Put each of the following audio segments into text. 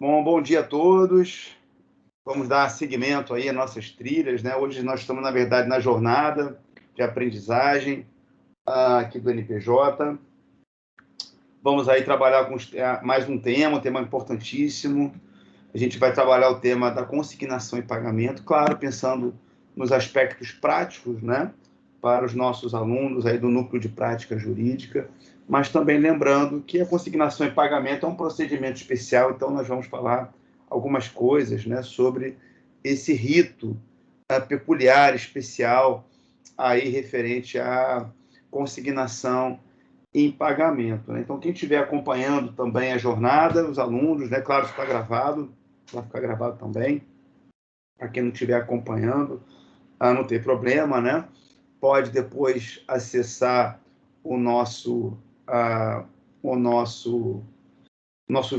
Bom dia a todos. Vamos dar seguimento aí às nossas trilhas, né? Hoje nós estamos, na verdade, na jornada de aprendizagem aqui do NPJ. Vamos aí trabalhar com mais um tema importantíssimo. A gente vai trabalhar o tema da consignação e pagamento, claro, pensando nos aspectos práticos, né? Para os nossos alunos aí do Núcleo de Prática Jurídica, mas também lembrando que a consignação e pagamento é um procedimento especial, então nós vamos falar algumas coisas, né, sobre esse rito peculiar, especial, aí referente à consignação em pagamento, né? Então, quem estiver acompanhando também a jornada, os alunos, né, claro, está gravado, vai ficar gravado também, para quem não estiver acompanhando, não tem problema, né? Pode depois acessar o nosso, uh, o nosso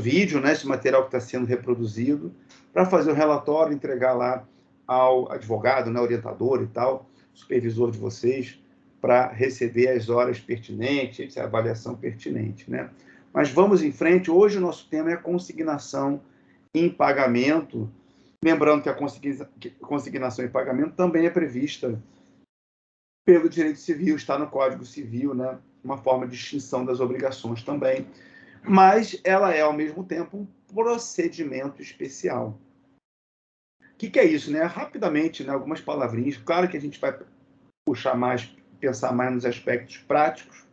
vídeo, né? Esse material que está sendo reproduzido, para fazer o relatório, entregar lá ao advogado, né? Orientador e tal, supervisor de vocês, para receber as horas pertinentes, a avaliação pertinente, né? Mas vamos em frente. Hoje o nosso tema é a consignação em pagamento. Lembrando que a consignação em pagamento também é prevista pelo direito civil, está no Código Civil, né? Uma forma de extinção das obrigações também. Mas ela é, ao mesmo tempo, um procedimento especial. O que é isso, né? Rapidamente, né? Algumas palavrinhas. Claro que a gente vai puxar mais, pensar mais nos aspectos práticos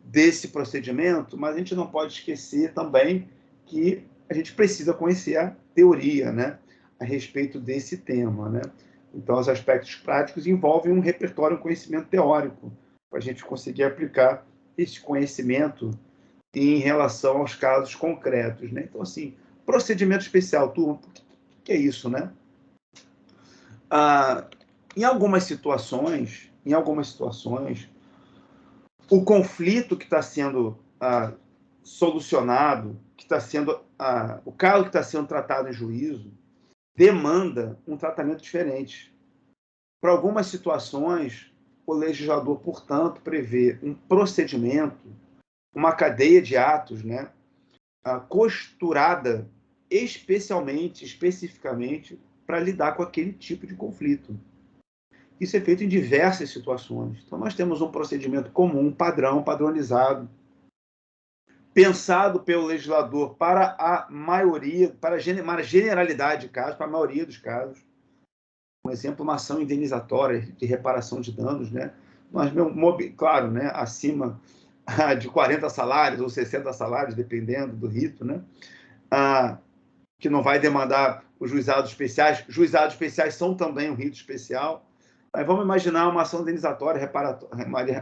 desse procedimento, mas a gente não pode esquecer também que a gente precisa conhecer a teoria, né? A respeito desse tema, né? Então, os aspectos práticos envolvem um repertório, um conhecimento teórico, para a gente conseguir aplicar esse conhecimento em relação aos casos concretos, né? Então, assim, procedimento especial, turma, o que é isso, né? Em algumas situações, o conflito que está sendo solucionado, que está sendo o caso que está sendo tratado em juízo, demanda um tratamento diferente. Para algumas situações, o legislador, portanto, prevê um procedimento, uma cadeia de atos, né, costurada especificamente, para lidar com aquele tipo de conflito. Isso é feito em diversas situações. Então, nós temos um procedimento comum, padronizado, pensado pelo legislador para a maioria, para a generalidade de casos, para a maioria dos casos. Um exemplo, uma ação indenizatória de reparação de danos, né? Mas, claro, né, acima de 40 salários ou 60 salários, dependendo do rito, né? Que não vai demandar os juizados especiais. Juizados especiais são também um rito especial. Mas vamos imaginar uma ação indenizatória,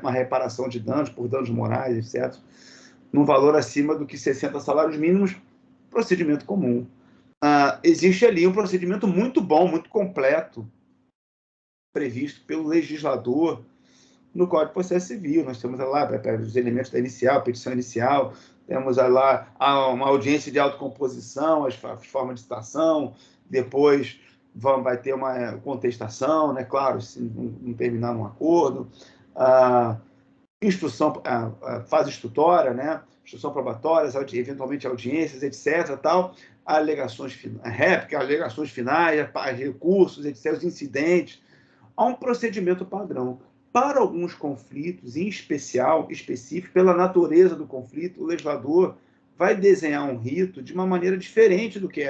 uma reparação de danos por danos morais, etc., num valor acima do que 60 salários mínimos, procedimento comum. Existe ali um procedimento muito bom, muito completo, previsto pelo legislador no Código de Processo Civil. Nós temos lá os elementos da inicial, petição inicial, temos lá uma audiência de autocomposição, as formas de citação, depois vai ter uma contestação, né? Claro, se não terminar um acordo, instrução, fase instrutória, né? Instrução probatória, eventualmente audiências, etc. Tal, alegações, réplica, alegações finais, recursos, etc., os incidentes. Há um procedimento padrão. Para alguns conflitos, em específico, pela natureza do conflito, o legislador vai desenhar um rito de uma maneira diferente do que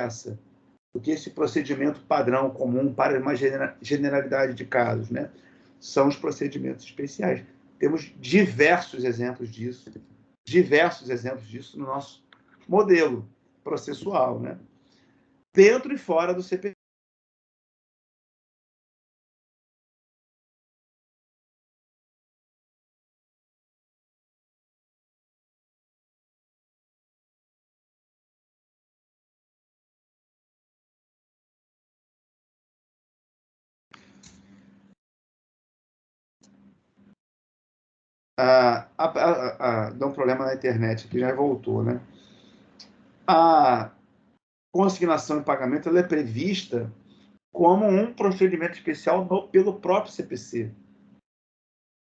esse procedimento padrão comum para uma generalidade de casos, né? São os procedimentos especiais. Temos diversos exemplos disso no nosso modelo processual, né? Dentro e fora do CPC. Dá um problema na internet que já voltou, né? A consignação e pagamento ela é prevista como um procedimento especial pelo próprio CPC.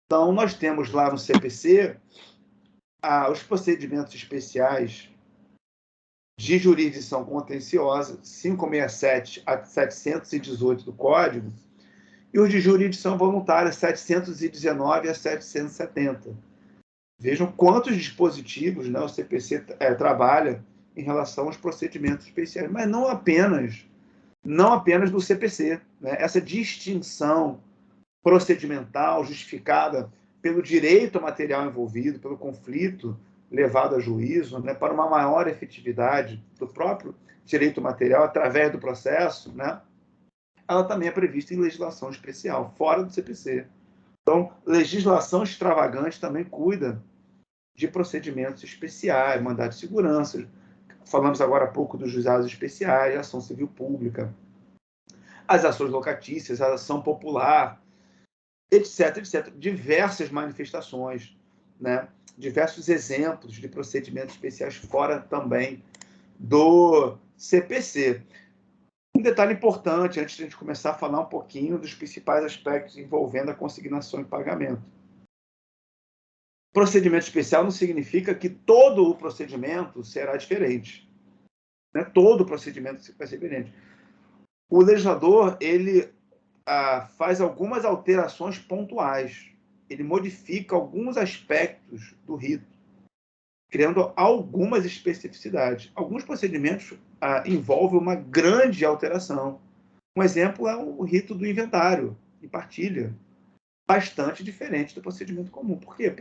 Então, nós temos lá no CPC os procedimentos especiais de jurisdição contenciosa, 567 a 718 do Código, e os de jurisdição voluntária, 719 a 770. Vejam quantos dispositivos, né, o CPC trabalha em relação aos procedimentos especiais, mas não apenas do CPC. Né? Essa distinção procedimental justificada pelo direito material envolvido, pelo conflito levado a juízo, né, para uma maior efetividade do próprio direito material através do processo, né, ela também é prevista em legislação especial, fora do CPC. Então, legislação extravagante também cuida de procedimentos especiais, mandado de segurança. Falamos agora há pouco dos juizados especiais, ação civil pública, as ações locatícias, a ação popular, etc, etc. Diversas manifestações, né? Diversos exemplos de procedimentos especiais fora também do CPC. Um detalhe importante, antes de a gente começar a falar um pouquinho dos principais aspectos envolvendo a consignação e pagamento. Procedimento especial não significa que todo o procedimento será diferente. Né? Todo o procedimento vai ser diferente. O legislador, ele faz algumas alterações pontuais. Ele modifica alguns aspectos do rito, criando algumas especificidades. Alguns procedimentos envolvem uma grande alteração. Um exemplo é o rito do inventário e partilha, bastante diferente do procedimento comum. Por quê?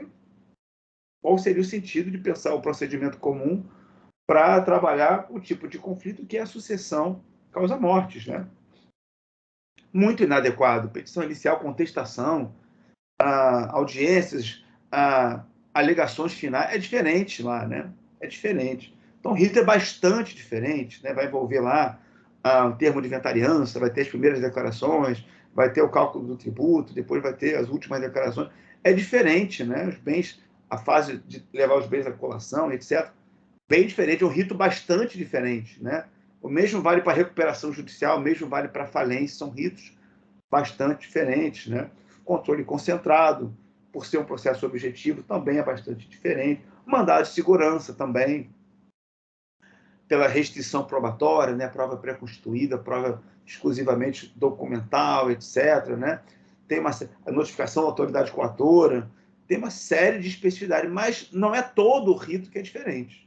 Qual seria o sentido de pensar o procedimento comum para trabalhar o tipo de conflito que é a sucessão causa-mortes, né? Muito inadequado. Petição inicial, contestação, audiências, alegações finais, é diferente lá, né? É diferente. Então, o rito é bastante diferente, né? Vai envolver lá o termo de inventariança, vai ter as primeiras declarações, vai ter o cálculo do tributo, depois vai ter as últimas declarações. É diferente, né? Os bens, a fase de levar os bens à colação, etc. Bem diferente, é um rito bastante diferente, né? O mesmo vale para a recuperação judicial, o mesmo vale para a falência, são ritos bastante diferentes, né? Controle concentrado, por ser um processo objetivo, também é bastante diferente. Mandado de segurança também, pela restrição probatória, né? Prova pré-constituída, prova exclusivamente documental, etc., né? Tem a notificação da autoridade coatora, tem uma série de especificidades, mas não é todo o rito que é diferente.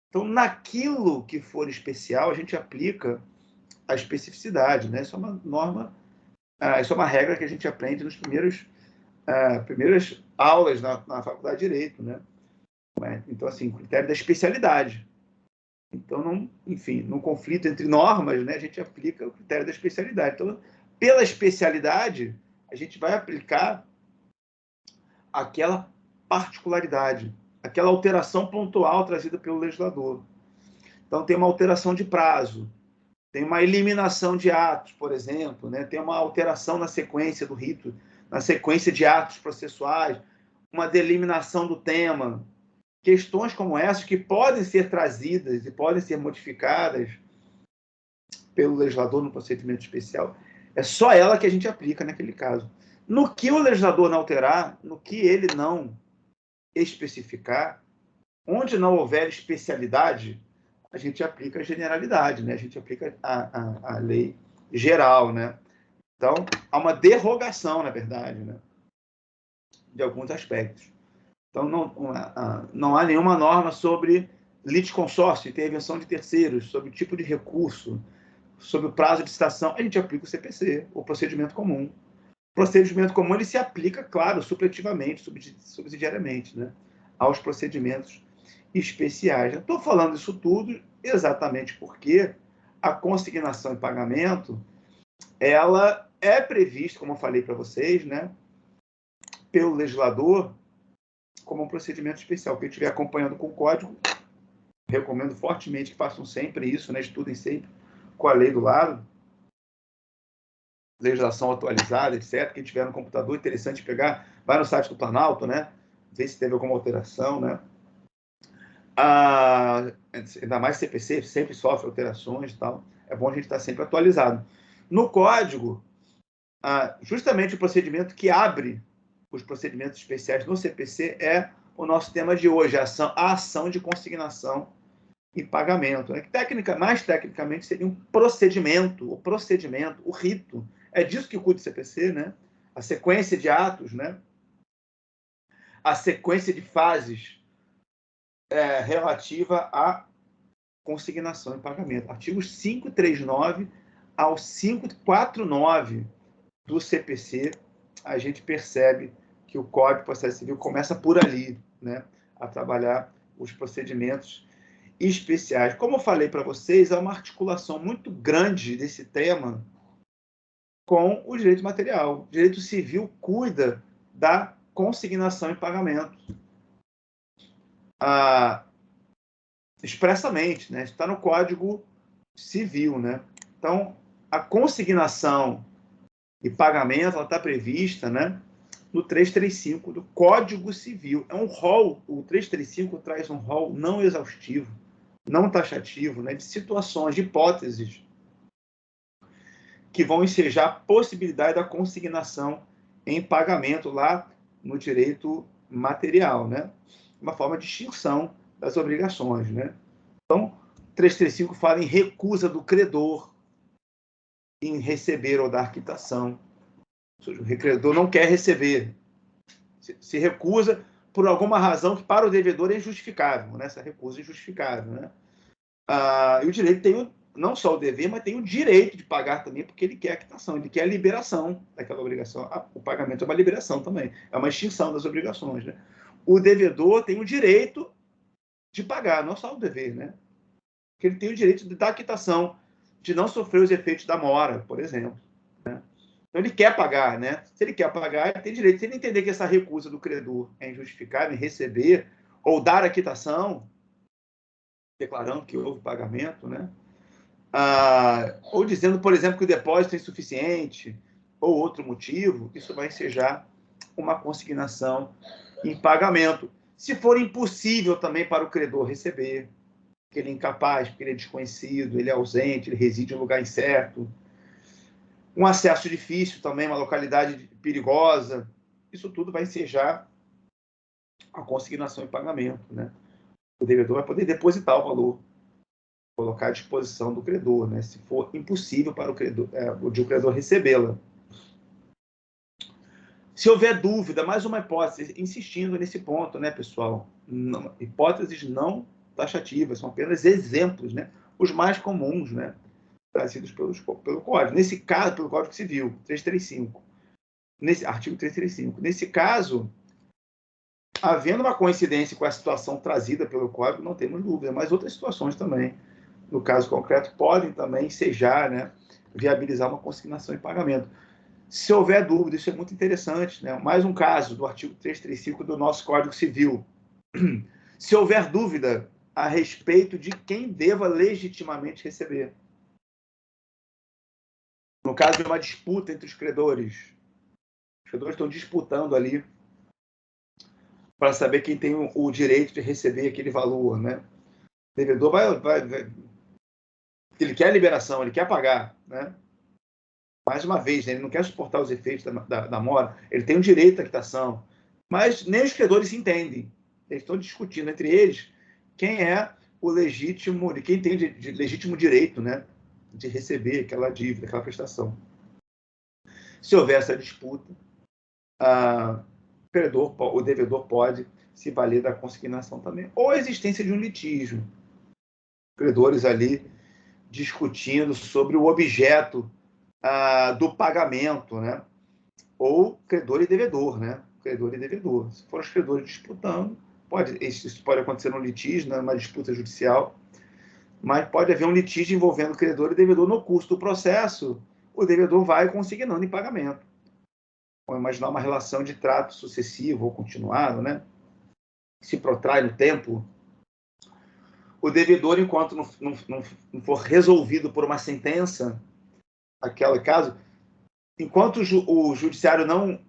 Então, naquilo que for especial, a gente aplica a especificidade, né? Isso é uma norma, isso é uma regra que a gente aprende nos primeiras aulas na Faculdade de Direito, né? Então, assim, critério da especialidade. Então, enfim, no conflito entre normas, né, a gente aplica o critério da especialidade. Então, pela especialidade, a gente vai aplicar aquela particularidade, aquela alteração pontual trazida pelo legislador. Então, tem uma alteração de prazo, tem uma eliminação de atos, por exemplo, né? Tem uma alteração na sequência do rito, na sequência de atos processuais, uma delimitação do tema. Questões como essas que podem ser trazidas e podem ser modificadas pelo legislador no procedimento especial, é só ela que a gente aplica naquele caso. No que o legislador não alterar, no que ele não especificar, onde não houver especialidade, a gente aplica a generalidade, né? A gente aplica a lei geral, né? Então, há uma derrogação, na verdade, né? De alguns aspectos. Então, não há nenhuma norma sobre litisconsórcio, intervenção de terceiros, sobre o tipo de recurso, sobre o prazo de citação. A gente aplica o CPC, o procedimento comum. O procedimento comum ele se aplica, claro, supletivamente, subsidiariamente, né? Aos procedimentos especiais. Eu estou falando isso tudo exatamente porque a consignação e pagamento ela é prevista, como eu falei para vocês, né, pelo legislador como um procedimento especial. Quem estiver acompanhando com o código, recomendo fortemente que façam sempre isso, né, estudem sempre com a lei do lado, legislação atualizada, etc. Quem tiver no computador, interessante pegar, vai no site do Planalto, né, ver se teve alguma alteração, né. Ainda mais CPC, sempre sofre alterações e tal. É bom a gente estar sempre atualizado. No código, justamente o procedimento que abre os procedimentos especiais no CPC é o nosso tema de hoje, a ação de consignação em pagamento, né? Que mais tecnicamente seria um procedimento, o rito. É disso que cuida o CPC, né? A sequência de atos, né? A sequência de fases relativa à consignação e pagamento. Artigos 539 ao 549 do CPC, a gente percebe que o Código de Processo Civil começa por ali, né? A trabalhar os procedimentos especiais. Como eu falei para vocês, há uma articulação muito grande desse tema com o direito material. O direito civil cuida da consignação e pagamento. Expressamente, né? Está no Código Civil, né? Então, a consignação e pagamento ela está prevista, né, no 335 do Código Civil. É um rol, o 335 traz um rol não exaustivo, não taxativo, né, de situações, de hipóteses que vão ensejar a possibilidade da consignação em pagamento lá no direito material, né? Uma forma de extinção das obrigações, né? Então, 335 fala em recusa do credor em receber ou dar quitação. Ou seja, o credor não quer receber, se recusa por alguma razão que para o devedor é injustificável, né? Essa recusa é injustificável, né? E o direito tem não só o dever, mas tem o direito de pagar também, porque ele quer a quitação, ele quer a liberação daquela obrigação. O pagamento é uma liberação também, é uma extinção das obrigações, né? O devedor tem o direito de pagar, não só o dever, né? Porque ele tem o direito de dar a quitação, de não sofrer os efeitos da mora, por exemplo, né? Então, ele quer pagar, né? Se ele quer pagar, ele tem direito. Se ele entender que essa recusa do credor é injustificável em receber ou dar a quitação, declarando que houve pagamento, né? Ou dizendo, por exemplo, que o depósito é insuficiente, ou outro motivo, isso vai ensejar uma consignação em pagamento. Se for impossível também para o credor receber, porque ele é incapaz, porque ele é desconhecido, ele é ausente, ele reside em um lugar incerto, um acesso difícil também, uma localidade perigosa, isso tudo vai ensejar a consignação em pagamento, né? O devedor vai poder depositar o valor, colocar à disposição do credor, né? Se for impossível para o credor recebê-la. Se houver dúvida, mais uma hipótese, insistindo nesse ponto, né, pessoal? Não, hipóteses não taxativas, são apenas exemplos, né? Os mais comuns, né? Trazidos pelo Código. Nesse caso, pelo Código Civil, 335. Nesse artigo 335. Nesse caso, havendo uma coincidência com a situação trazida pelo Código, não temos dúvida, mas outras situações também, no caso concreto, podem também ensejar, né, viabilizar uma consignação em pagamento. Se houver dúvida, isso é muito interessante, né? Mais um caso do artigo 335 do nosso Código Civil. Se houver dúvida a respeito de quem deva legitimamente receber. No caso de uma disputa entre os credores estão disputando ali para saber quem tem o direito de receber aquele valor, né? O devedor vai ele quer a liberação, ele quer pagar, né? Mais uma vez, né? Ele não quer suportar os efeitos da mora, ele tem o direito à quitação, mas nem os credores se entendem. Eles estão discutindo entre eles quem é o legítimo, quem tem de legítimo direito, né, de receber aquela dívida, aquela prestação. Se houver essa disputa, o devedor pode se valer da consignação também. Ou a existência de um litígio. Credores ali discutindo sobre o objeto do pagamento, né? Ou credor e devedor, né? Credor e devedor. Se for os credores disputando, isso pode acontecer num litígio, numa disputa judicial, mas pode haver um litígio envolvendo credor e devedor. No curso do processo, o devedor vai consignando em pagamento. Vamos imaginar uma relação de trato sucessivo ou continuado, né? Se protrai no tempo. O devedor, enquanto não for resolvido por uma sentença, aquele caso, enquanto o judiciário não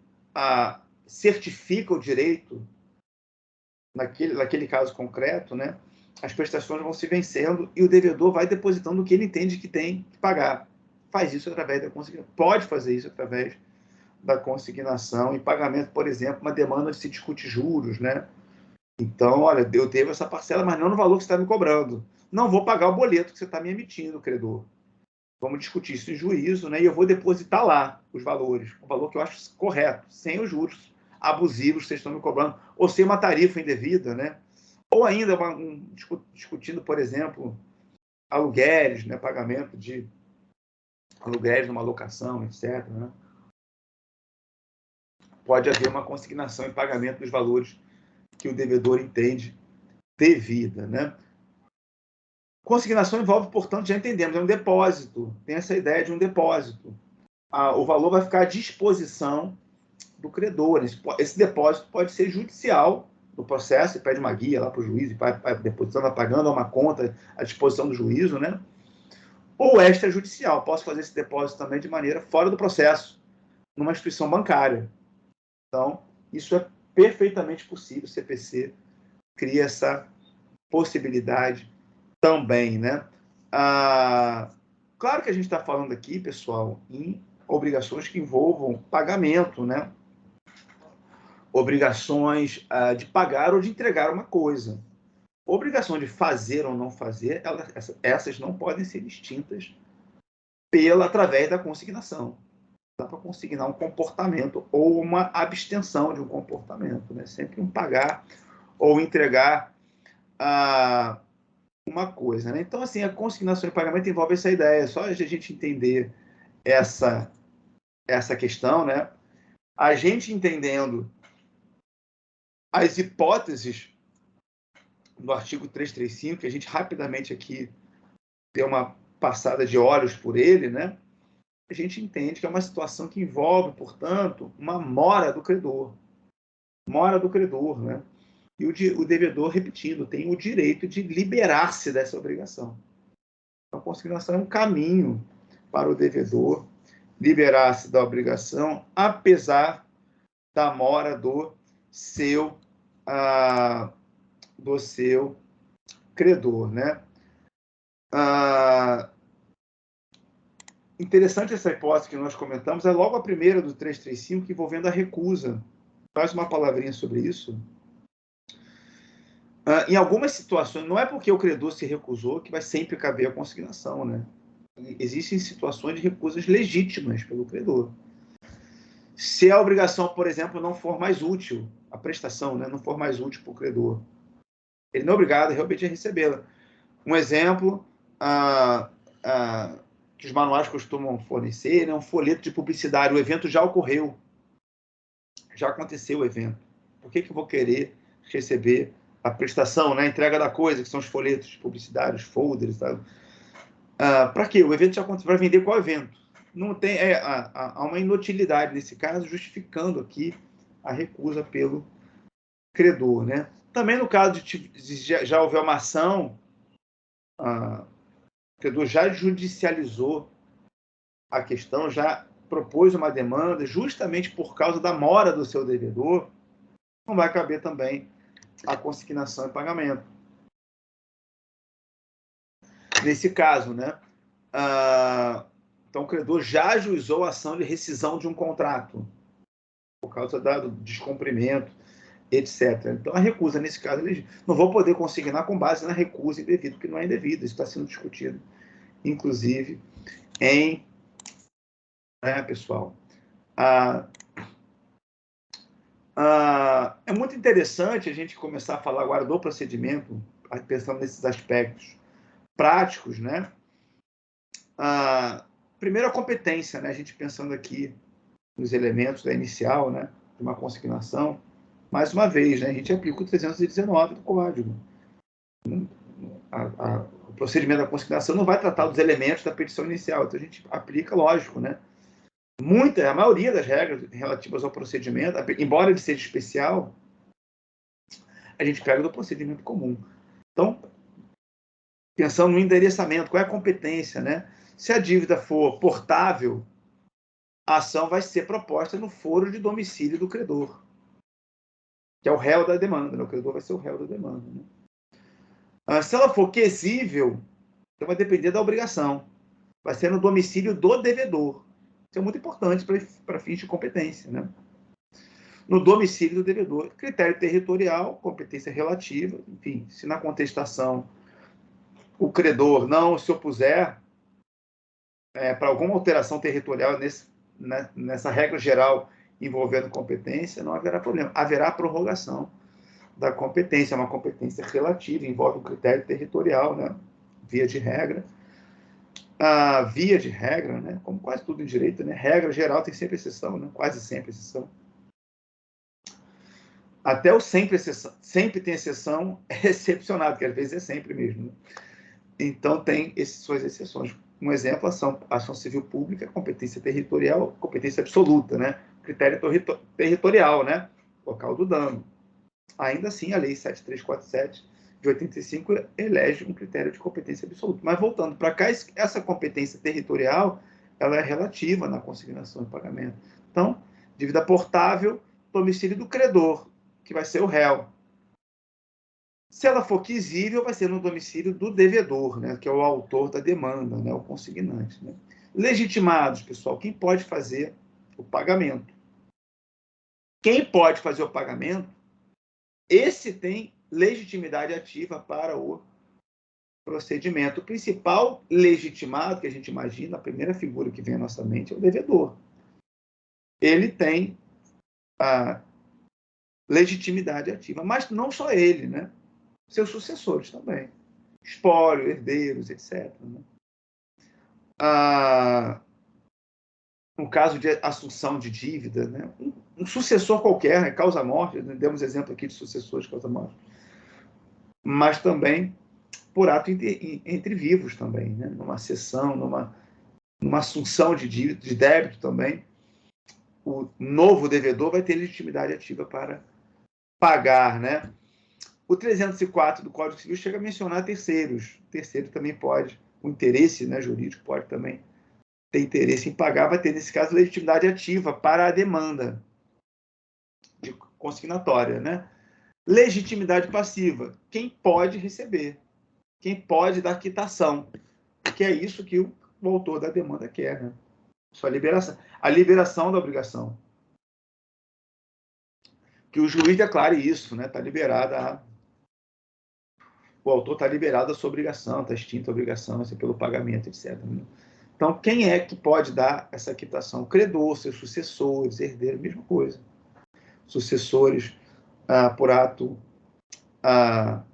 certifica o direito naquele caso concreto, né, as prestações vão se vencendo e o devedor vai depositando o que ele entende que tem que pagar. Faz isso através da consignação. Pode fazer isso através da consignação. Em pagamento, por exemplo, uma demanda se discute juros, né? Então, olha, eu devo essa parcela, mas não no valor que você está me cobrando. Não vou pagar o boleto que você está me emitindo, credor. Vamos discutir isso em juízo, né? E eu vou depositar lá os valores, o valor que eu acho correto, sem os juros abusivos que vocês estão me cobrando, ou sem uma tarifa indevida, né? Ou ainda discutindo, por exemplo, aluguéis, né? Pagamento de aluguéis numa locação, etc. Né? Pode haver uma consignação em pagamento dos valores que o devedor entende devida, né? Consignação envolve, portanto, já entendemos, é um depósito. Tem essa ideia de um depósito. O valor vai ficar à disposição do credor. Esse depósito pode ser judicial no processo, você pede uma guia lá para o juiz, vai depositando, vai pagando, uma conta à disposição do juízo, né? Ou extrajudicial. Posso fazer esse depósito também de maneira fora do processo, numa instituição bancária. Então, isso é perfeitamente possível. O CPC cria essa possibilidade também, né? Claro que a gente está falando aqui, pessoal, em obrigações que envolvam pagamento, né? Obrigações de pagar ou de entregar uma coisa. Obrigação de fazer ou não fazer, essas não podem ser distintas através da consignação. Dá para consignar um comportamento ou uma abstenção de um comportamento, né? Sempre um pagar ou entregar uma coisa, né? Então, assim, a consignação e pagamento envolve essa ideia. Só a gente entender essa questão, né? A gente entendendo as hipóteses do artigo 335, que a gente rapidamente aqui deu uma passada de olhos por ele, né? A gente entende que é uma situação que envolve, portanto, uma mora do credor. Mora do credor, né? E o devedor, repetindo, tem o direito de liberar-se dessa obrigação. Então, a consignação é um caminho para o devedor liberar-se da obrigação, apesar da mora do seu credor, né? Interessante essa hipótese que nós comentamos, é logo a primeira do 335, envolvendo a recusa. Faz uma palavrinha sobre isso. Em algumas situações, não é porque o credor se recusou que vai sempre caber a consignação, né? Existem situações de recusas legítimas pelo credor. Se a obrigação, por exemplo, não for mais útil, a prestação, né, não for mais útil para o credor, ele não é obrigado realmente a recebê-la. Um exemplo que os manuais costumam fornecer é um folheto de publicidade. O evento já ocorreu, já aconteceu o evento. Por que eu vou querer receber a prestação, né, a entrega da coisa, que são os folhetos de publicidade, os folders, sabe? Para quê? O evento já aconteceu. Para vender qual evento? Não tem, há uma inutilidade nesse caso, justificando aqui a recusa pelo credor, né? Também no caso de já houver uma ação, o credor já judicializou a questão, já propôs uma demanda, justamente por causa da mora do seu devedor, não vai caber também a consignação e pagamento. Nesse caso, né? Então, o credor já ajuizou a ação de rescisão de um contrato, por causa do descumprimento, etc. Então, a recusa, nesse caso, não vou poder consignar com base na recusa indevida, porque não é indevida. Isso está sendo discutido, inclusive, pessoal? É muito interessante a gente começar a falar agora do procedimento, pensando nesses aspectos práticos, né? Primeiro, a competência, né? A gente pensando aqui nos elementos da inicial, né? De uma consignação. Mais uma vez, né? A gente aplica o 319 do Código. O procedimento da consignação não vai tratar dos elementos da petição inicial, então a gente aplica, lógico, né? A maioria das regras relativas ao procedimento, embora ele seja especial, a gente pega do procedimento comum. Então, pensando no endereçamento, qual é a competência, né? Se a dívida for portável, a ação vai ser proposta no foro de domicílio do credor, que é o réu da demanda, né? O credor vai ser o réu da demanda, né? Se ela for quesível, então vai depender da obrigação. Vai ser no domicílio do devedor. Isso é muito importante para fins de competência, né? no domicílio do devedor. Critério territorial, competência relativa, enfim, se na contestação o credor não se opuser para alguma alteração territorial nessa regra geral envolvendo competência, não haverá problema. Haverá prorrogação da competência, é uma competência relativa, envolve um critério territorial, né? Via de regra. Via de regra, né? Como quase tudo em direito, né? Regra geral tem sempre exceção, né? Quase sempre exceção. Até o sempre tem exceção, é excepcionado, que às vezes é sempre mesmo. Né? Então, tem suas exceções. Um exemplo, ação civil pública, competência territorial, competência absoluta, né? Critério territorial, né? Local do dano. Ainda assim, a Lei 7347 de 85 elege um critério de competência absoluta. Mas, voltando para cá, essa competência territorial ela é relativa na consignação e pagamento. Então, dívida portável, domicílio do credor, que vai ser o réu. Se ela for quisível, vai ser no domicílio do devedor, né, que é o autor da demanda, né, o consignante. Né. Legitimados, pessoal, quem pode fazer o pagamento? Quem pode fazer o pagamento, esse tem legitimidade ativa para o procedimento. O principal legitimado que a gente imagina, a primeira figura que vem à nossa mente é o devedor. Ele tem a legitimidade ativa, mas não só ele, né? Seus sucessores também. Espólio, herdeiros, etc. Né? No caso de assunção de dívida, né? Um sucessor qualquer, né? Causa-morte, né? Demos exemplo aqui de sucessores causa-morte. Mas também por ato entre vivos também, né? Numa cessão, numa assunção de dívida, de débito também, o novo devedor vai ter legitimidade ativa para pagar, né? O 304 do Código Civil chega a mencionar terceiros. O terceiro também pode, o interesse, né, jurídico pode também ter interesse em pagar, vai ter, nesse caso, legitimidade ativa para a demanda de consignatória, né? Legitimidade passiva, quem pode receber, quem pode dar quitação, que é isso que o autor da demanda quer, né? Sua liberação, a liberação da obrigação. Que o juiz declare isso, né? Está liberada o autor está liberado da sua obrigação, está extinta a obrigação, assim, pelo pagamento, etc. Né? Então, quem é que pode dar essa quitação? O credor, seus sucessores, herdeiros, mesma coisa. Sucessores por ato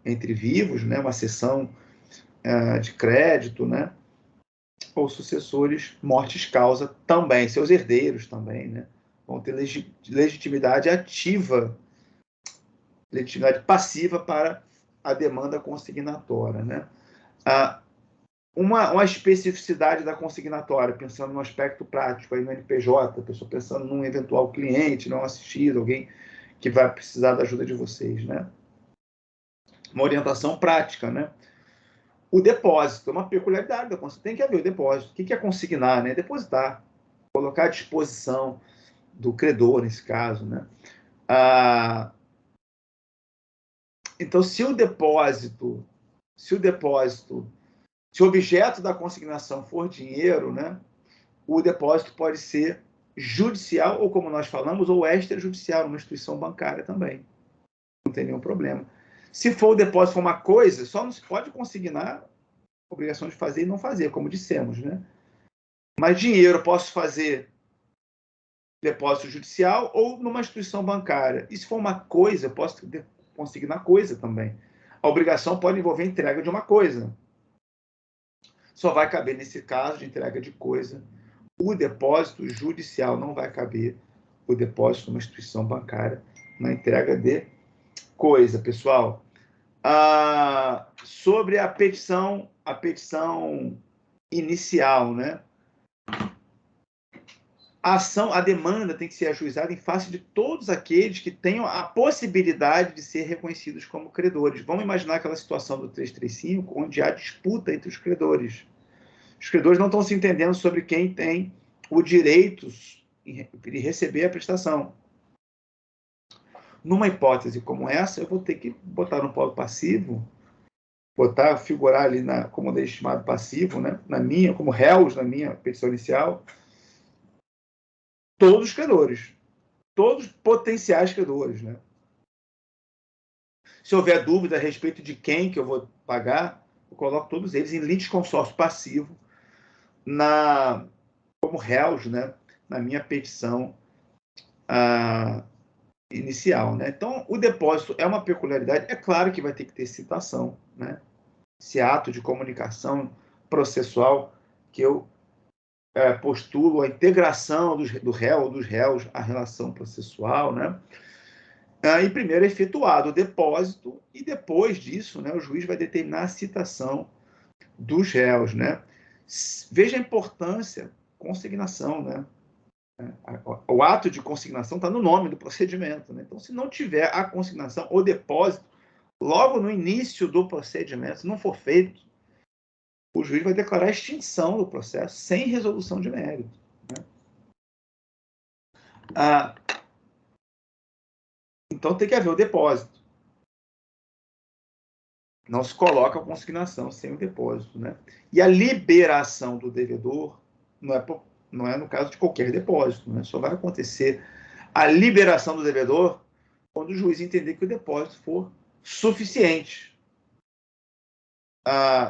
entre vivos, né? Uma cessão de crédito, né? Ou sucessores mortis causa também, seus herdeiros também, né? Vão ter legitimidade ativa, legitimidade passiva para a demanda consignatória, né? Uma especificidade da consignatória, pensando no aspecto prático, aí no NPJ, a pessoa pensando num eventual cliente não assistido, alguém que vai precisar da ajuda de vocês, né? Uma orientação prática, né? O depósito é uma peculiaridade da consignação. Tem que haver o depósito. O que é consignar, né? Depositar. Colocar à disposição do credor, nesse caso, né? Então, se o objeto da consignação for dinheiro, né, o depósito pode ser judicial, ou como nós falamos, ou extrajudicial, numa instituição bancária também. Não tem nenhum problema. Se for o depósito for uma coisa, só não se pode consignar obrigação de fazer e não fazer, como dissemos, né? Mas dinheiro eu posso fazer depósito judicial ou numa instituição bancária. E se for uma coisa, eu posso consignar coisa também. A obrigação pode envolver a entrega de uma coisa. Só vai caber, nesse caso de entrega de coisa, o depósito judicial, não vai caber o depósito numa instituição bancária na entrega de coisa, pessoal. Sobre a petição inicial, né? A demanda tem que ser ajuizada em face de todos aqueles que tenham a possibilidade de ser reconhecidos como credores. Vamos imaginar aquela situação do 335, onde há disputa entre os credores. Os credores não estão se entendendo sobre quem tem o direito de receber a prestação. Numa hipótese como essa, eu vou ter que botar no polo passivo, figurar ali como legitimado passivo, né, como réus na minha petição inicial, todos os credores. todos potenciais credores, né? Se houver dúvida a respeito de quem que eu vou pagar, eu coloco todos eles em litisconsórcio passivo como réus, né, na minha petição inicial, né? Então, o depósito é uma peculiaridade. É claro que vai ter que ter citação, né? Esse ato de comunicação processual que eu postulo a integração do réu ou dos réus à relação processual, né? E primeiro é efetuado o depósito e depois disso, né, o juiz vai determinar a citação dos réus, né? Veja a importância, consignação, né? O ato de consignação está no nome do procedimento, né? Então, se não tiver a consignação ou depósito, logo no início do procedimento, se não for feito, o juiz vai declarar a extinção do processo sem resolução de mérito, né? Então, tem que haver o depósito. Não se coloca a consignação sem o depósito, né? E a liberação do devedor não é no caso de qualquer depósito, né? Só vai acontecer a liberação do devedor quando o juiz entender que o depósito for suficiente.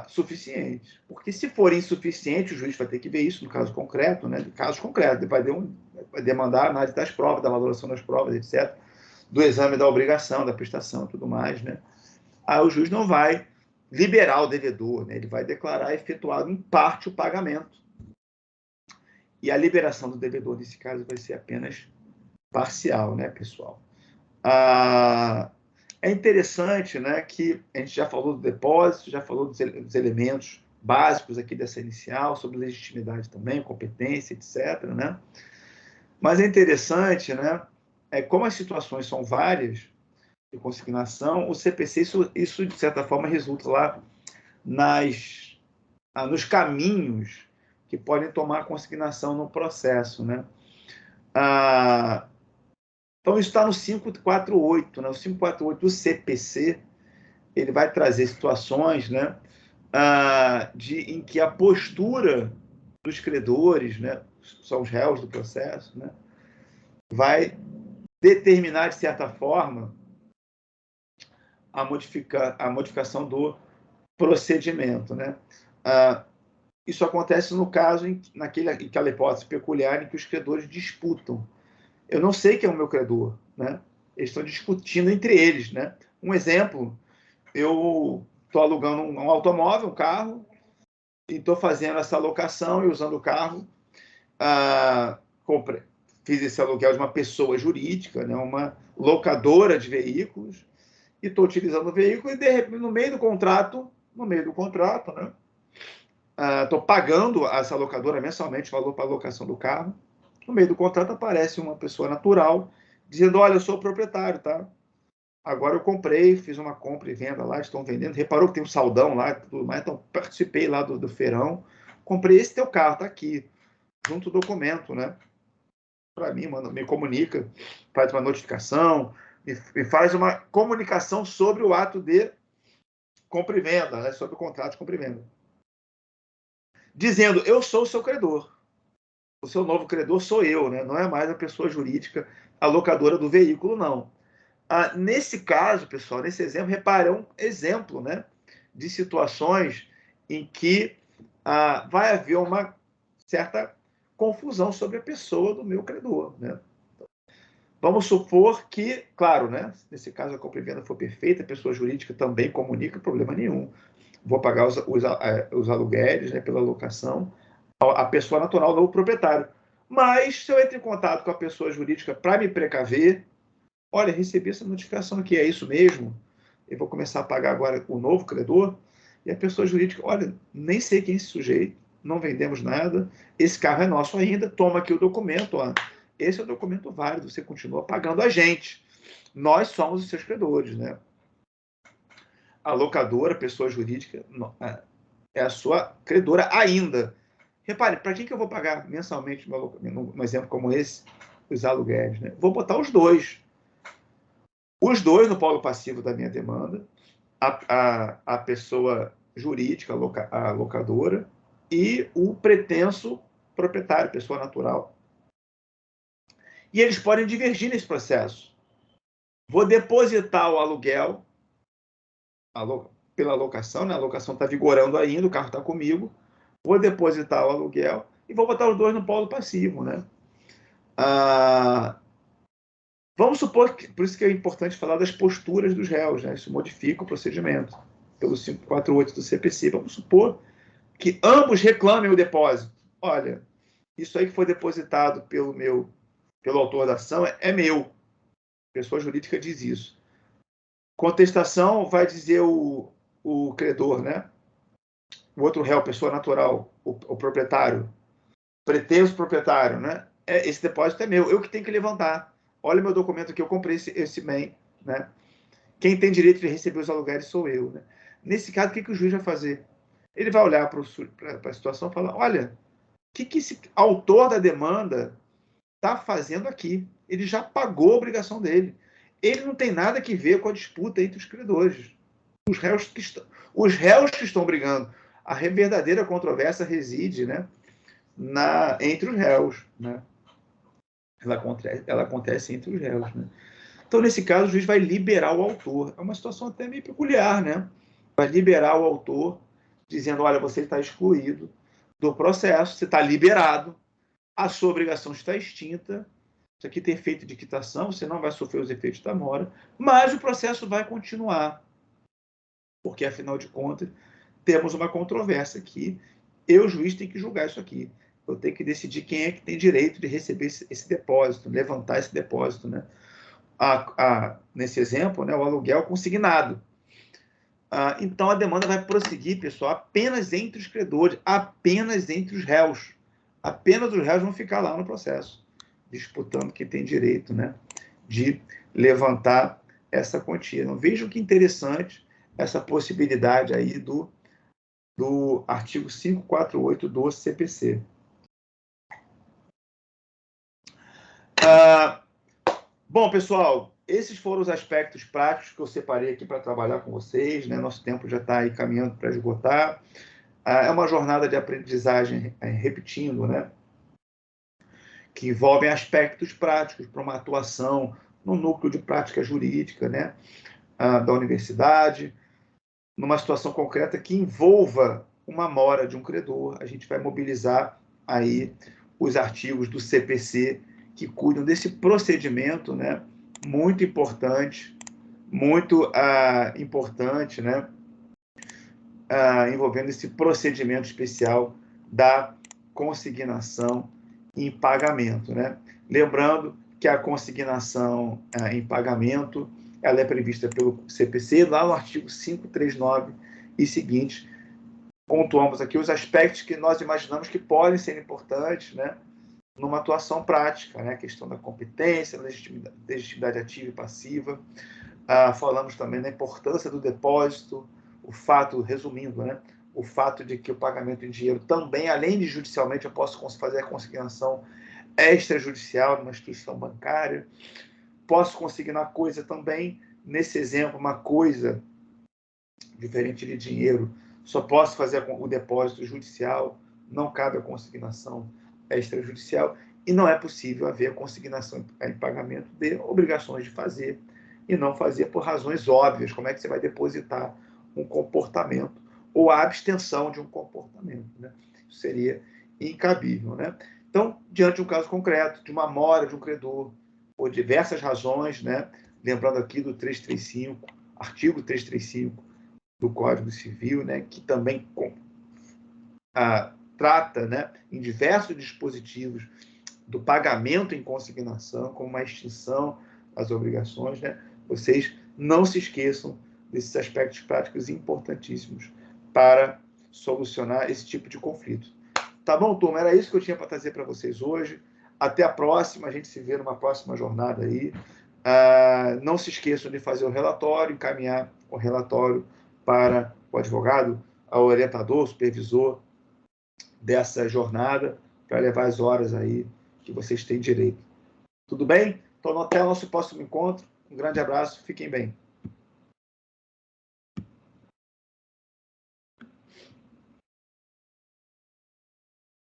Suficiente. Porque se for insuficiente, o juiz vai ter que ver isso no caso concreto, né? No caso concreto, vai demandar a análise das provas, da valoração das provas, etc., do exame da obrigação, da prestação e tudo mais, né? Aí o juiz não vai liberar o devedor, né? Ele vai declarar efetuado em parte o pagamento. E a liberação do devedor, nesse caso, vai ser apenas parcial, né, pessoal? É interessante, né, que a gente já falou do depósito, já falou dos elementos básicos aqui dessa inicial, sobre legitimidade também, competência, etc., né? Mas é interessante, né, como as situações são várias de consignação, o CPC, isso de certa forma, resulta lá nos caminhos que podem tomar a consignação no processo, né? Então, isso está no 548, né? O 548 do CPC, ele vai trazer situações, né, em que a postura dos credores, né, são os réus do processo, né, vai determinar, de certa forma, a modificação do procedimento, né? Isso acontece no caso, naquela hipótese peculiar em que os credores disputam. Eu não sei quem é o meu credor, né? Eles estão discutindo entre eles, né? Um exemplo, eu estou alugando um automóvel, um carro, e estou fazendo essa locação e usando o carro. Fiz esse aluguel de uma pessoa jurídica, né? Uma locadora de veículos, e estou utilizando o veículo e, de repente, no meio do contrato, né? Estou pagando essa locadora mensalmente, valor para a locação do carro. No meio do contrato aparece uma pessoa natural dizendo: olha, eu sou o proprietário, tá? Agora eu comprei, fiz uma compra e venda lá, estão vendendo. Reparou que tem um saldão lá e tudo mais, então participei lá do feirão. Comprei esse teu carro, tá aqui, junto o documento, né? Para mim, me comunica, faz uma notificação, me faz uma comunicação sobre o ato de compra e venda, né? Sobre o contrato de compra e venda. Dizendo: eu sou o seu credor. O seu novo credor sou eu, né? Não é mais a pessoa jurídica, a locadora do veículo, não. Nesse caso, pessoal, nesse exemplo, repare, é um exemplo, né, de situações em que vai haver uma certa confusão sobre a pessoa do meu credor, né? Vamos supor que, claro, né, nesse caso a compra e venda for perfeita, a pessoa jurídica também comunica, problema nenhum. Vou pagar os aluguéis, né, pela locação, a pessoa natural, não o proprietário. Mas, se eu entro em contato com a pessoa jurídica para me precaver, olha, recebi essa notificação aqui, é isso mesmo? Eu vou começar a pagar agora o novo credor? E a pessoa jurídica: olha, nem sei quem é esse sujeito, não vendemos nada, esse carro é nosso ainda, toma aqui o documento, ó. Esse é o documento válido, você continua pagando a gente. Nós somos os seus credores, né? A locadora, a pessoa jurídica, é a sua credora ainda. Repare, para quem que eu vou pagar mensalmente, num exemplo como esse, os aluguéis, né? Vou botar os dois. Os dois no polo passivo da minha demanda, a pessoa jurídica, a locadora, e o pretenso proprietário, pessoa natural. E eles podem divergir nesse processo. Vou depositar o aluguel pela locação, né? A locação está vigorando ainda, o carro está comigo. Vou depositar o aluguel e vou botar os dois no polo passivo, né? Vamos supor que, por isso que é importante falar das posturas dos réus, né? Isso modifica o procedimento pelo 548 do CPC. Vamos supor que ambos reclamem o depósito. Olha, isso aí que foi depositado pelo autor da ação é meu. A pessoa jurídica diz isso. Contestação vai dizer o credor, né? O outro réu, pessoa natural, o proprietário, pretenso proprietário, né? Esse depósito é meu, eu que tenho que levantar. Olha meu documento aqui, eu comprei esse bem, né? Quem tem direito de receber os aluguéis sou eu, né? Nesse caso, o que o juiz vai fazer? Ele vai olhar para a situação e falar, olha, o que esse autor da demanda está fazendo aqui? Ele já pagou a obrigação dele. Ele não tem nada que ver com a disputa entre os credores. Os réus que estão brigando. A verdadeira controvérsia reside, né, entre os réus. Né? Ela acontece entre os réus. Né? Então, nesse caso, o juiz vai liberar o autor. É uma situação até meio peculiar, né? Vai liberar o autor, dizendo, olha, você está excluído do processo, você está liberado, a sua obrigação está extinta, isso aqui tem efeito de quitação, você não vai sofrer os efeitos da mora, mas o processo vai continuar. Porque, afinal de contas, temos uma controvérsia aqui. Eu, juiz, tenho que julgar isso aqui. Eu tenho que decidir quem é que tem direito de receber esse depósito, levantar esse depósito, né? Nesse exemplo, né, o aluguel consignado. Então, a demanda vai prosseguir, pessoal, apenas entre os credores, apenas entre os réus. Apenas os réus vão ficar lá no processo, disputando quem tem direito, né, de levantar essa quantia. Então, vejam que interessante essa possibilidade aí do artigo 548 do CPC. Bom, pessoal, esses foram os aspectos práticos que eu separei aqui para trabalhar com vocês, né? Nosso tempo já está aí caminhando para esgotar. É uma jornada de aprendizagem, repetindo, né? Que envolve aspectos práticos para uma atuação no núcleo de prática jurídica, né? Da universidade, numa situação concreta que envolva uma mora de um credor. A gente vai mobilizar aí os artigos do CPC que cuidam desse procedimento, né? Muito importante, né? Envolvendo esse procedimento especial da consignação em pagamento, né? Lembrando que a consignação em pagamento ela é prevista pelo CPC, lá no artigo 539 e seguintes. Pontuamos aqui os aspectos que nós imaginamos que podem ser importantes, né, numa atuação prática, né, a questão da competência, legitimidade ativa e passiva. Falamos também da importância do depósito, o fato, resumindo, né, o fato de que o pagamento em dinheiro também, além de judicialmente, eu posso fazer a consignação extrajudicial numa instituição bancária. Posso consignar coisa também, nesse exemplo, uma coisa diferente de dinheiro, só posso fazer o depósito judicial, não cabe a consignação extrajudicial, e não é possível haver consignação em pagamento de obrigações de fazer, e não fazer por razões óbvias. Como é que você vai depositar um comportamento ou a abstenção de um comportamento, né? Isso seria incabível, né? Então, diante de um caso concreto, de uma mora de um credor, por diversas razões, né? Lembrando aqui do 335, artigo 335 do Código Civil, né? Que também trata, né, em diversos dispositivos do pagamento em consignação, como uma extinção das obrigações, né? Vocês não se esqueçam desses aspectos práticos importantíssimos para solucionar esse tipo de conflito. Tá bom, turma? Era isso que eu tinha para trazer para vocês hoje. Até a próxima, a gente se vê numa próxima jornada aí. Não se esqueçam de fazer o relatório, encaminhar o relatório para o advogado, ao orientador, supervisor dessa jornada, para levar as horas aí que vocês têm direito. Tudo bem? Então, até o nosso próximo encontro. Um grande abraço, fiquem bem.